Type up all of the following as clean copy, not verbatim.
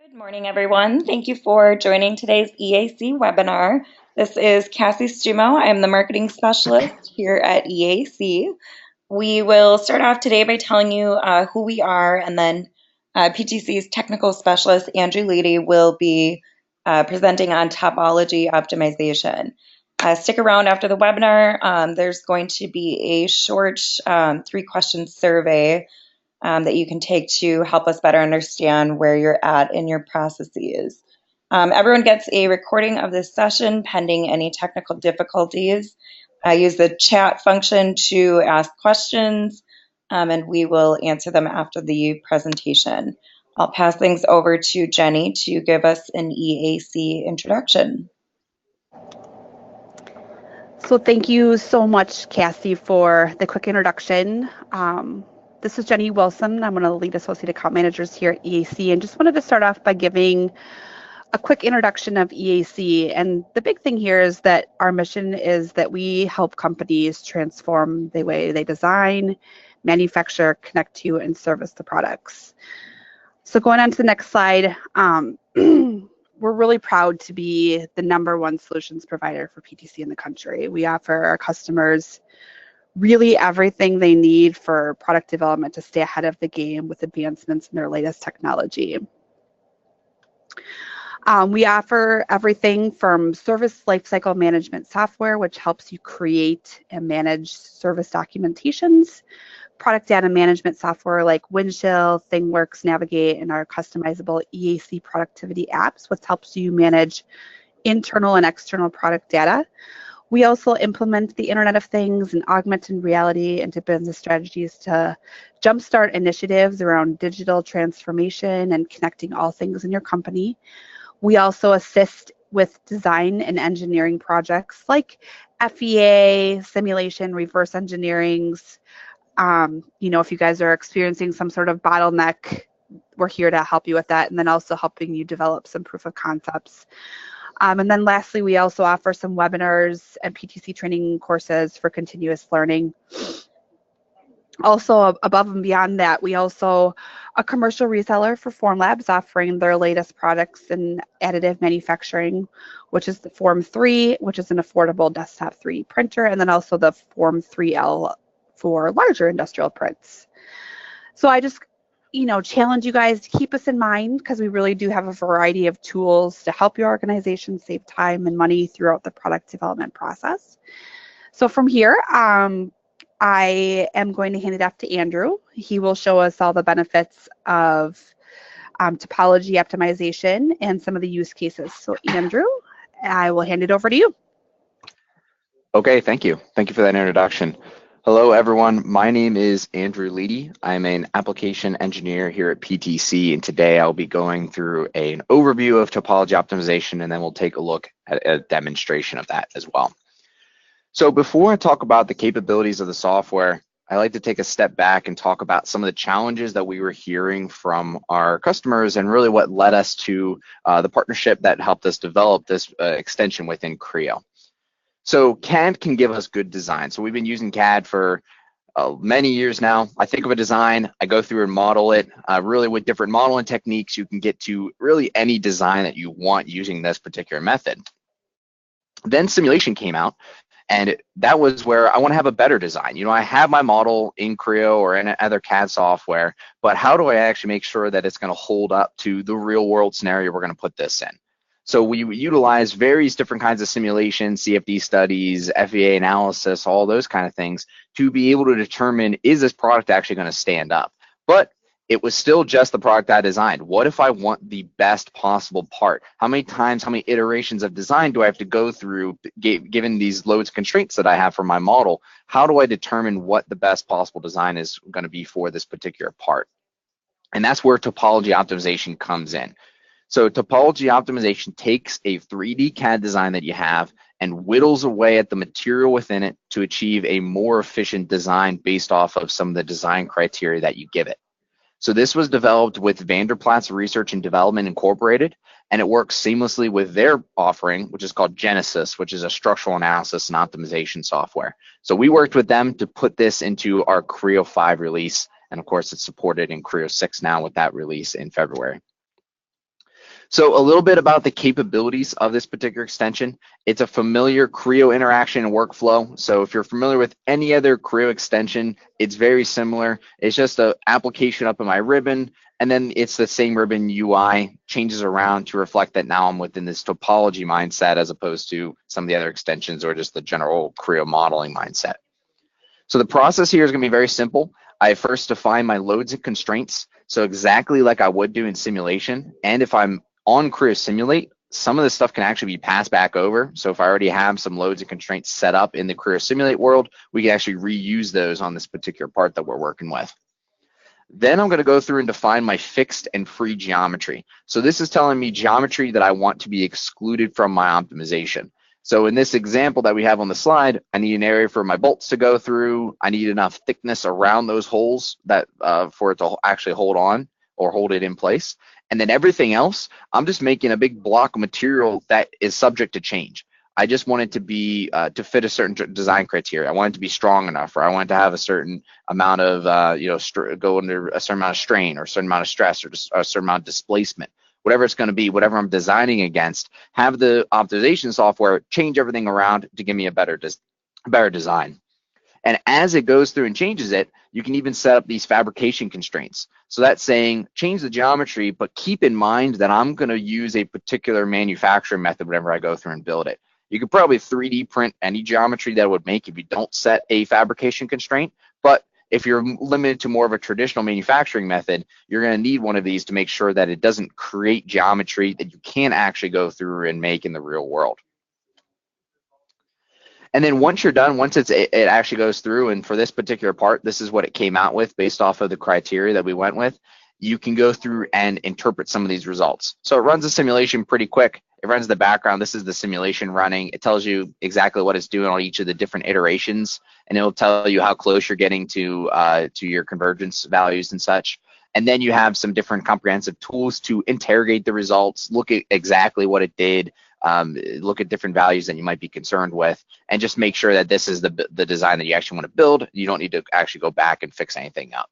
Good morning, everyone. Thank you for joining today's EAC webinar. This is Cassie Stumo. I'm the marketing specialist here at EAC. We will start off today by telling you who we are, and then PTC's technical specialist, Andrew Leedy, will be presenting on topology optimization. Stick around after the webinar. There's going to be a short 3-question survey that you can take to help us better understand where you're at in your processes. Everyone gets a recording of this session pending any technical difficulties. Use the chat function to ask questions, and we will answer them after the presentation. I'll pass things over to Jenny to give us an EAC introduction. So thank you so much, Cassie, for the quick introduction. This is Jenny Wilson. I'm one of the lead associate account managers here at EAC, and just wanted to start off by giving a quick introduction of EAC. And the big thing here is that our mission is that we help companies transform the way they design, manufacture, connect to, and service the products. So going on to the next slide, we're really proud to be the #1 solutions provider for PTC in the country. We offer our customers really everything they need for product development to stay ahead of the game with advancements in their latest technology. We offer everything from service lifecycle management software, which helps you create and manage service documentations, product data management software like Windchill, ThingWorx, Navigate, and our customizable EAC productivity apps, which helps you manage internal and external product data. We also implement the Internet of Things and augmented reality into business strategies to jumpstart initiatives around digital transformation and connecting all things in your company. We also assist with design and engineering projects like FEA, simulation, reverse engineerings. If you guys are experiencing some sort of bottleneck, we're here to help you with that, and then also helping you develop some proof of concepts. And then lastly, we also offer some webinars and PTC training courses for continuous learning. Also, above and beyond that, we also a commercial reseller for Formlabs, offering their latest products in additive manufacturing, which is the Form 3, which is an affordable desktop 3 printer, and then also the Form 3L for larger industrial prints. So I just challenge you guys to keep us in mind, because we really do have a variety of tools to help your organization save time and money throughout the product development process. So from here, I am going to hand it off to Andrew. He will show us all the benefits of topology optimization and some of the use cases. So Andrew, I will hand it over to you. Okay, thank you. Thank you for that introduction. Hello, everyone. My name is Andrew Leedy. I'm an application engineer here at PTC, and today I'll be going through an overview of topology optimization, and then we'll take a look at a demonstration of that as well. So before I talk about the capabilities of the software, I like to take a step back and talk about some of the challenges that we were hearing from our customers and really what led us to the partnership that helped us develop this extension within Creo. So CAD can give us good design. So we've been using CAD for many years now. I think of a design, I go through and model it. Really with different modeling techniques, you can get to really any design that you want using this particular method. Then simulation came out, and that was where I want to have a better design. I have my model in Creo or in other CAD software, but how do I actually make sure that it's going to hold up to the real world scenario we're going to put this in? So we utilize various different kinds of simulations, CFD studies, FEA analysis, all those kind of things to be able to determine, is this product actually going to stand up? But it was still just the product I designed. What if I want the best possible part? How many times, how many iterations of design do I have to go through given these loads and constraints that I have for my model? How do I determine what the best possible design is going to be for this particular part? And that's where topology optimization comes in. So topology optimization takes a 3D CAD design that you have and whittles away at the material within it to achieve a more efficient design based off of some of the design criteria that you give it. So this was developed with Vanderplaat's Research and Development Incorporated, and it works seamlessly with their offering, which is called Genesis, which is a structural analysis and optimization software. So we worked with them to put this into our Creo 5 release, and of course it's supported in Creo 6 now with that release in February. So a little bit about the capabilities of this particular extension. It's a familiar Creo interaction and workflow. So if you're familiar with any other Creo extension, it's very similar. It's just an application up in my ribbon, and then it's the same ribbon UI changes around to reflect that now I'm within this topology mindset as opposed to some of the other extensions or just the general Creo modeling mindset. So the process here is going to be very simple. I first define my loads and constraints. So exactly like I would do in simulation. And if I'm on Creo Simulate, some of this stuff can actually be passed back over. So if I already have some loads and constraints set up in the Creo Simulate world, we can actually reuse those on this particular part that we're working with. Then I'm going to go through and define my fixed and free geometry. So this is telling me geometry that I want to be excluded from my optimization. So in this example that we have on the slide, I need an area for my bolts to go through. I need enough thickness around those holes that for it to actually hold on or hold it in place. And then everything else, I'm just making a big block of material that is subject to change. I just want it to be to fit a certain design criteria. I want it to be strong enough, or I want it to have a certain amount of go under a certain amount of strain, or a certain amount of stress, or just a certain amount of displacement. Whatever it's going to be, whatever I'm designing against, have the optimization software change everything around to give me a better design. And as it goes through and changes it, you can even set up these fabrication constraints. So that's saying change the geometry, but keep in mind that I'm going to use a particular manufacturing method whenever I go through and build it. You could probably 3D print any geometry that would make if you don't set a fabrication constraint, but if you're limited to more of a traditional manufacturing method, you're going to need one of these to make sure that it doesn't create geometry that you can't actually go through and make in the real world. And then once you're done, once it actually goes through, and for this particular part, this is what it came out with based off of the criteria that we went with, you can go through and interpret some of these results. So it runs the simulation pretty quick. It runs the background. This is the simulation running. It tells you exactly what it's doing on each of the different iterations, and it'll tell you how close you're getting to your convergence values and such. And then you have some different comprehensive tools to interrogate the results, look at exactly what it did, look at different values that you might be concerned with, and just make sure that this is the design that you actually want to build. You don't need to actually go back and fix anything up.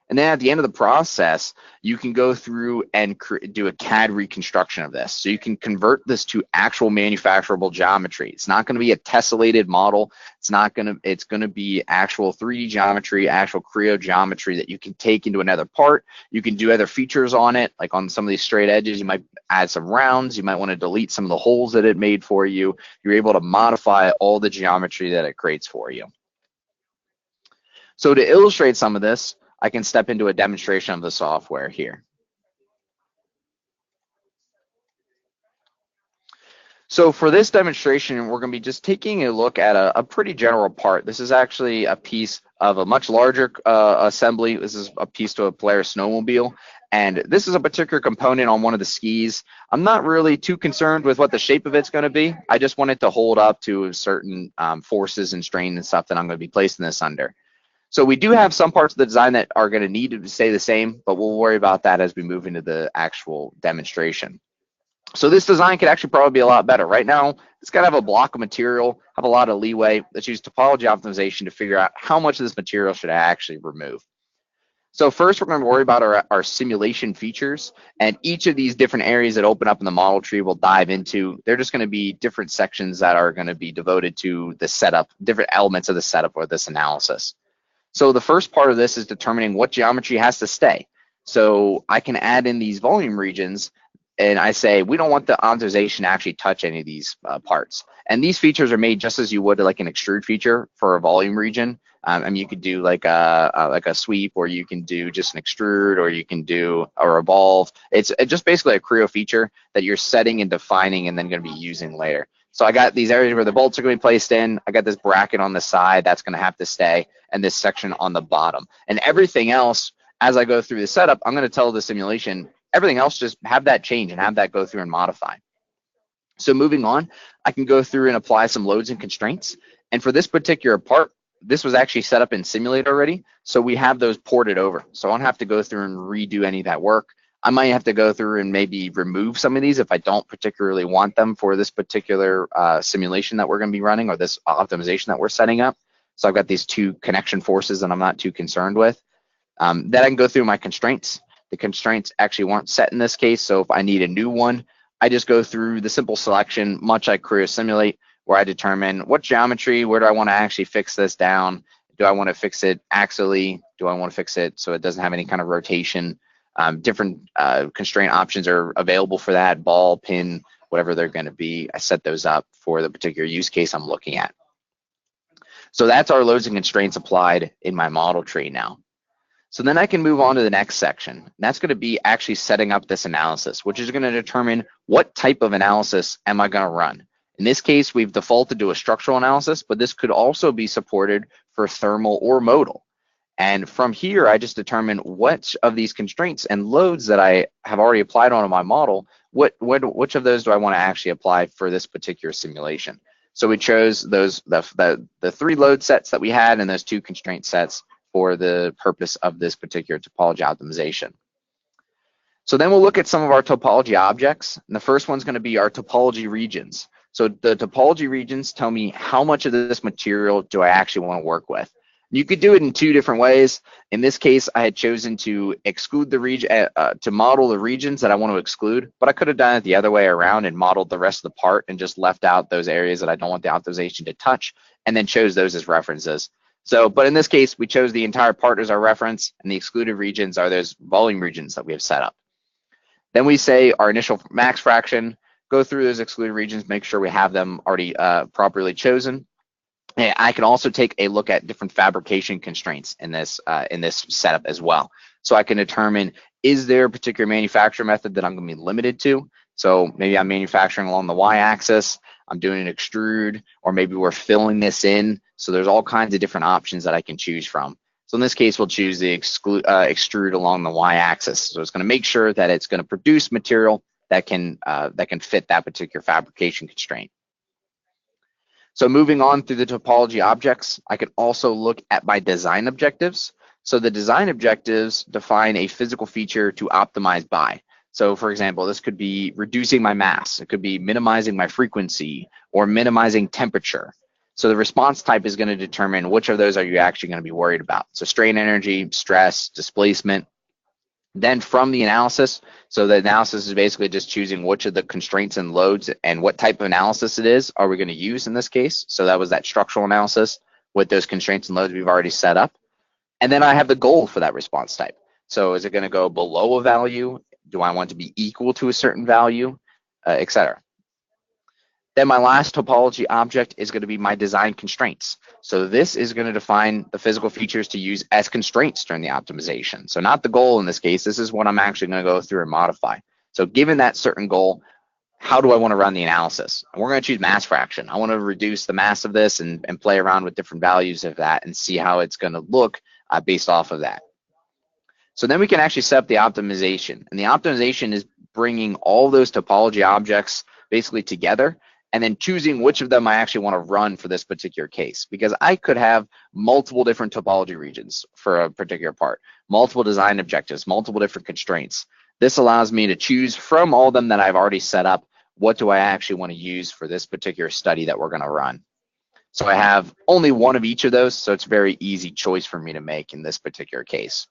And then at the end of the process, you can go through and do a CAD reconstruction of this. So you can convert this to actual manufacturable geometry. It's not going to be a tessellated model. It's going to be actual 3D geometry, actual Creo geometry that you can take into another part. You can do other features on it, like on some of these straight edges, you might add some rounds. You might want to delete some of the holes that it made for you. You're able to modify all the geometry that it creates for you. So to illustrate some of this, I can step into a demonstration of the software here. So for this demonstration, we're going to be just taking a look at a pretty general part. This is actually a piece of a much larger assembly. This is a piece to a Polaris snowmobile, and this is a particular component on one of the skis. I'm not really too concerned with what the shape of it's going to be. I just want it to hold up to certain forces and strain and stuff that I'm going to be placing this under. So we do have some parts of the design that are going to need to stay the same, but we'll worry about that as we move into the actual demonstration. So this design could actually probably be a lot better. Right now, it's got to have a block of material, have a lot of leeway. Let's use topology optimization to figure out how much of this material should I actually remove. So first, we're going to worry about our simulation features, and each of these different areas that open up in the model tree we'll dive into. They're just going to be different sections that are going to be devoted to the setup, different elements of the setup or this analysis. So the first part of this is determining what geometry has to stay. So I can add in these volume regions, and I say we don't want the optimization to actually touch any of these parts. And these features are made just as you would like an extrude feature for a volume region. I mean, you could do like a sweep, or you can do just an extrude, or you can do a revolve. It's just basically a Creo feature that you're setting and defining and then going to be using later. So I got these areas where the bolts are going to be placed in. I got this bracket on the side that's going to have to stay, and this section on the bottom. And everything else, as I go through the setup, I'm going to tell the simulation, everything else just have that change and have that go through and modify. So moving on, I can go through and apply some loads and constraints. And for this particular part, this was actually set up in Simulate already. So we have those ported over. So I don't have to go through and redo any of that work. I might have to go through and maybe remove some of these if I don't particularly want them for this particular simulation that we're going to be running, or this optimization that we're setting up. So I've got these two connection forces that I'm not too concerned with. Then I can go through my constraints. The constraints actually weren't set in this case, so if I need a new one, I just go through the simple selection, much like Creo Simulate, where I determine what geometry, where do I want to actually fix this down? Do I want to fix it axially? Do I want to fix it so it doesn't have any kind of rotation? Different constraint options are available for that, ball, pin, whatever they're going to be. I set those up for the particular use case I'm looking at. So that's our loads and constraints applied in my model tree now. So then I can move on to the next section. And that's going to be actually setting up this analysis, which is going to determine what type of analysis am I going to run. In this case, we've defaulted to a structural analysis, but this could also be supported for thermal or modal. And from here, I just determine which of these constraints and loads that I have already applied onto my model, which of those do I want to actually apply for this particular simulation. So we chose those the 3 load sets that we had and those 2 constraint sets for the purpose of this particular topology optimization. So then we'll look at some of our topology objects. And the first one's going to be our topology regions. So the topology regions tell me how much of this material do I actually want to work with. You could do it in 2 different ways. In this case, I had chosen to exclude the region, to model the regions that I want to exclude, but I could have done it the other way around and modeled the rest of the part and just left out those areas that I don't want the optimization to touch, and then chose those as references. So, but in this case, we chose the entire part as our reference, and the excluded regions are those volume regions that we have set up. Then we say our initial max fraction, go through those excluded regions, make sure we have them already properly chosen. And I can also take a look at different fabrication constraints in this setup as well. So I can determine, is there a particular manufacturing method that I'm going to be limited to? So maybe I'm manufacturing along the y-axis, I'm doing an extrude, or maybe we're filling this in. So there's all kinds of different options that I can choose from. So in this case, we'll choose the extrude along the y-axis. So it's going to make sure that it's going to produce material that can fit that particular fabrication constraint. So moving on through the topology objects, I can also look at my design objectives. So the design objectives define a physical feature to optimize by. So for example, this could be reducing my mass. It could be minimizing my frequency or minimizing temperature. So the response type is going to determine which of those are you actually going to be worried about. So strain energy, stress, displacement. Then from the analysis, so the analysis is basically just choosing which of the constraints and loads and what type of analysis it is are we going to use in this case. So that was that structural analysis with those constraints and loads we've already set up. And then I have the goal for that response type. So is it going to go below a value? Do I want to be equal to a certain value, et cetera? Then my last topology object is going to be my design constraints. So this is going to define the physical features to use as constraints during the optimization. So not the goal in this case, this is what I'm actually going to go through and modify. So given that certain goal, how do I want to run the analysis? And we're going to choose mass fraction. I want to reduce the mass of this and play around with different values of that and see how it's going to look based off of that. So then we can actually set up the optimization. And the optimization is bringing all those topology objects basically together and then choosing which of them I actually want to run for this particular case. Because I could have multiple different topology regions for a particular part, multiple design objectives, multiple different constraints. This allows me to choose from all of them that I've already set up, what do I actually want to use for this particular study that we're going to run. So I have only one of each of those, so it's a very easy choice for me to make in this particular case.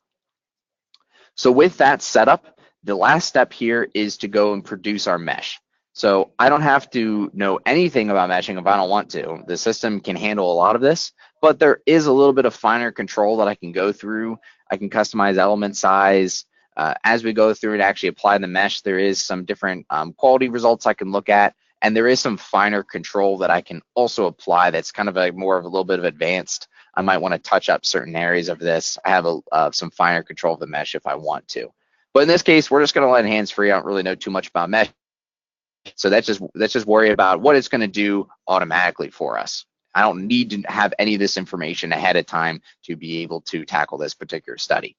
So with that setup, the last step here is to go and produce our mesh. So I don't have to know anything about meshing if I don't want to. The system can handle a lot of this, but there is a little bit of finer control that I can go through. I can customize element size. As we go through and actually apply the mesh, there is some different quality results I can look at, and there is some finer control that I can also apply that's kind of more of a little bit of advanced. I might want to touch up certain areas of this. I have some finer control of the mesh if I want to. But in this case, we're just going to let it hands-free. I don't really know too much about mesh. So let's just worry about what it's going to do automatically for us. I don't need to have any of this information ahead of time to be able to tackle this particular study.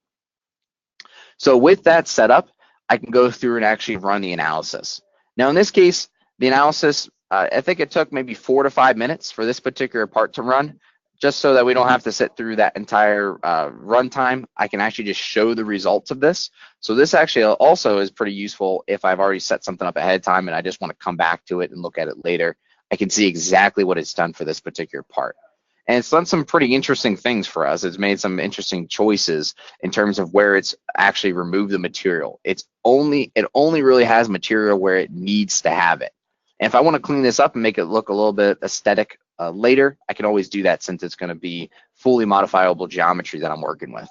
So with that set up, I can go through and actually run the analysis. Now in this case, the analysis, I think it took maybe 4 to 5 minutes for this particular part to run, just so that we don't have to sit through that entire runtime. I can actually just show the results of this. So this actually also is pretty useful if I've already set something up ahead of time and I just want to come back to it and look at it later. I can see exactly what it's done for this particular part. And it's done some pretty interesting things for us. It's made some interesting choices in terms of where it's actually removed the material. It only really has material where it needs to have it. And if I want to clean this up and make it look a little bit aesthetic later, I can always do that since it's going to be fully modifiable geometry that I'm working with.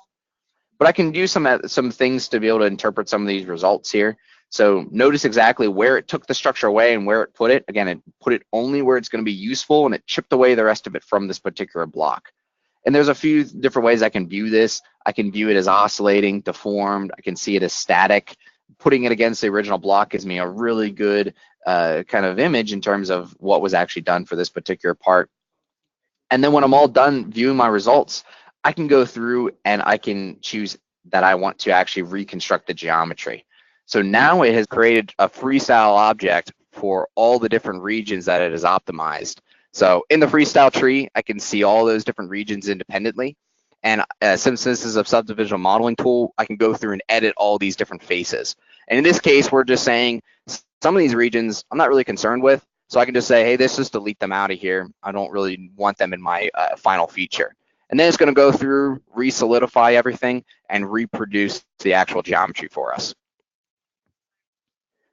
But I can use some things to be able to interpret some of these results here. So notice exactly where it took the structure away and where it put it. Again, it put it only where it's going to be useful, and it chipped away the rest of it from this particular block. And there's a few different ways I can view this. I can view it as oscillating, deformed. I can see it as static. Putting it against the original block gives me a really good kind of image in terms of what was actually done for this particular part. And then when I'm all done viewing my results, I can go through and I can choose that I want to actually reconstruct the geometry. So now it has created a freestyle object for all the different regions that it has optimized. So in the freestyle tree, I can see all those different regions independently. And since this is a subdivisional modeling tool, I can go through and edit all these different faces. And in this case, we're just saying some of these regions I'm not really concerned with. So I can just say, hey, let's just delete them out of here. I don't really want them in my final feature. And then it's going to go through, re-solidify everything, and reproduce the actual geometry for us.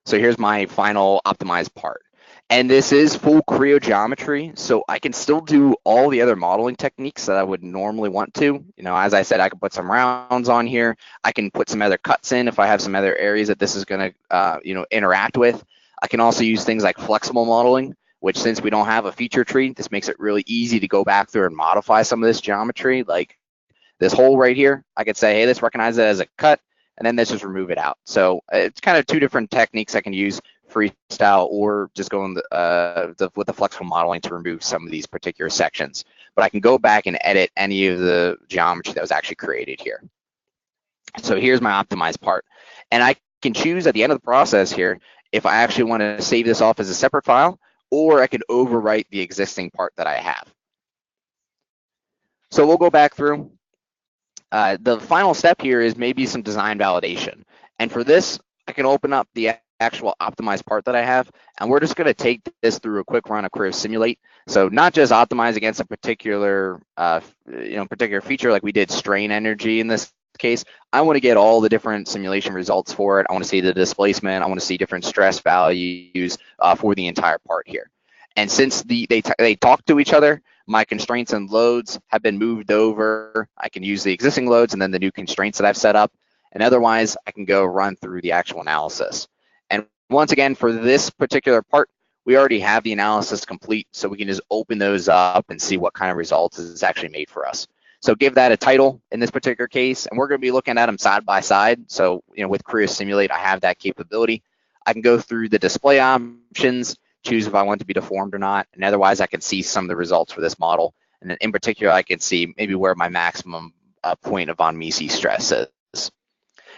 So here's my final optimized part. And this is full Creo geometry, so I can still do all the other modeling techniques that I would normally want to. You know, as I said, I can put some rounds on here. I can put some other cuts in if I have some other areas that this is going to, interact with. I can also use things like flexible modeling, which since we don't have a feature tree, this makes it really easy to go back through and modify some of this geometry. Like this hole right here, I could say, hey, let's recognize it as a cut, and then let's just remove it out. So it's kind of two different techniques I can use, freestyle or just going with the flexible modeling to remove some of these particular sections. But I can go back and edit any of the geometry that was actually created here. So here's my optimized part. And I can choose at the end of the process here if I actually want to save this off as a separate file, or I can overwrite the existing part that I have. So we'll go back through. The final step here is maybe some design validation. And for this, I can open up the actual optimized part that I have, and we're just going to take this through a quick run of Creo Simulate. So not just optimize against a particular, particular feature like we did strain energy in this case. I want to get all the different simulation results for it. I want to see the displacement. I want to see different stress values for the entire part here. And since they talk to each other, my constraints and loads have been moved over. I can use the existing loads and then the new constraints that I've set up. And otherwise, I can go run through the actual analysis. And once again, for this particular part, we already have the analysis complete, so we can just open those up and see what kind of results is actually made for us. So give that a title in this particular case, and we're going to be looking at them side by side. So with Creo Simulate, I have that capability. I can go through the display options, choose if I want to be deformed or not, and otherwise I can see some of the results for this model. And then in particular, I can see maybe where my maximum point of von Mises stress is.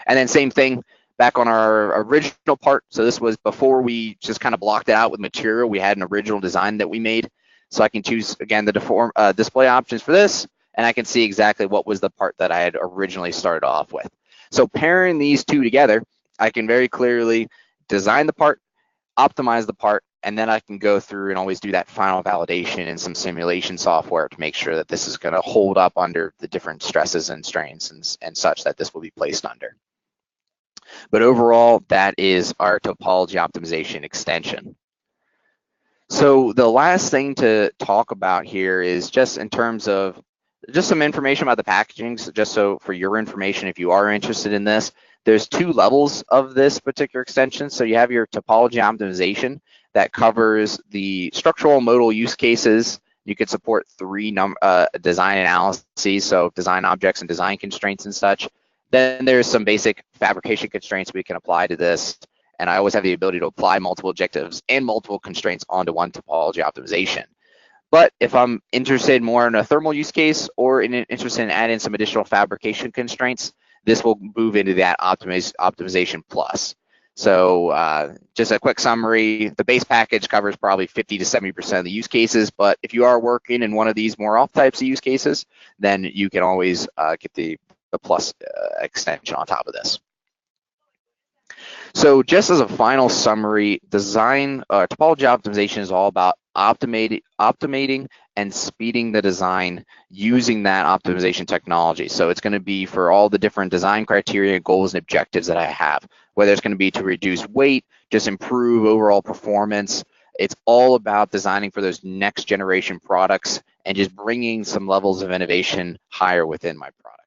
And then same thing back on our original part. So this was before we just kind of blocked it out with material. We had an original design that we made. So I can choose, again, the display options for this, and I can see exactly what was the part that I had originally started off with. So pairing these two together, I can very clearly design the part, optimize the part, and then I can go through and always do that final validation in some simulation software to make sure that this is going to hold up under the different stresses and strains and such that this will be placed under. But overall, that is our topology optimization extension. So the last thing to talk about here is just in terms of just some information about the packaging. So just so for your information, if you are interested in this, there's two levels of this particular extension. So you have your topology optimization that covers the structural and modal use cases. You can support three design analyses, so design objects and design constraints and such. Then there's some basic fabrication constraints we can apply to this. And I always have the ability to apply multiple objectives and multiple constraints onto one topology optimization. But if I'm interested more in a thermal use case or interested in adding some additional fabrication constraints, this will move into that optimization plus. So just a quick summary, the base package covers probably 50 to 70% of the use cases, but if you are working in one of these more off types of use cases, then you can always get the plus extension on top of this. So just as a final summary, topology optimization is all about optimating and speeding the design using that optimization technology. So it's going to be for all the different design criteria, goals, and objectives that I have, whether it's going to be to reduce weight, just improve overall performance. It's all about designing for those next generation products and just bringing some levels of innovation higher within my product.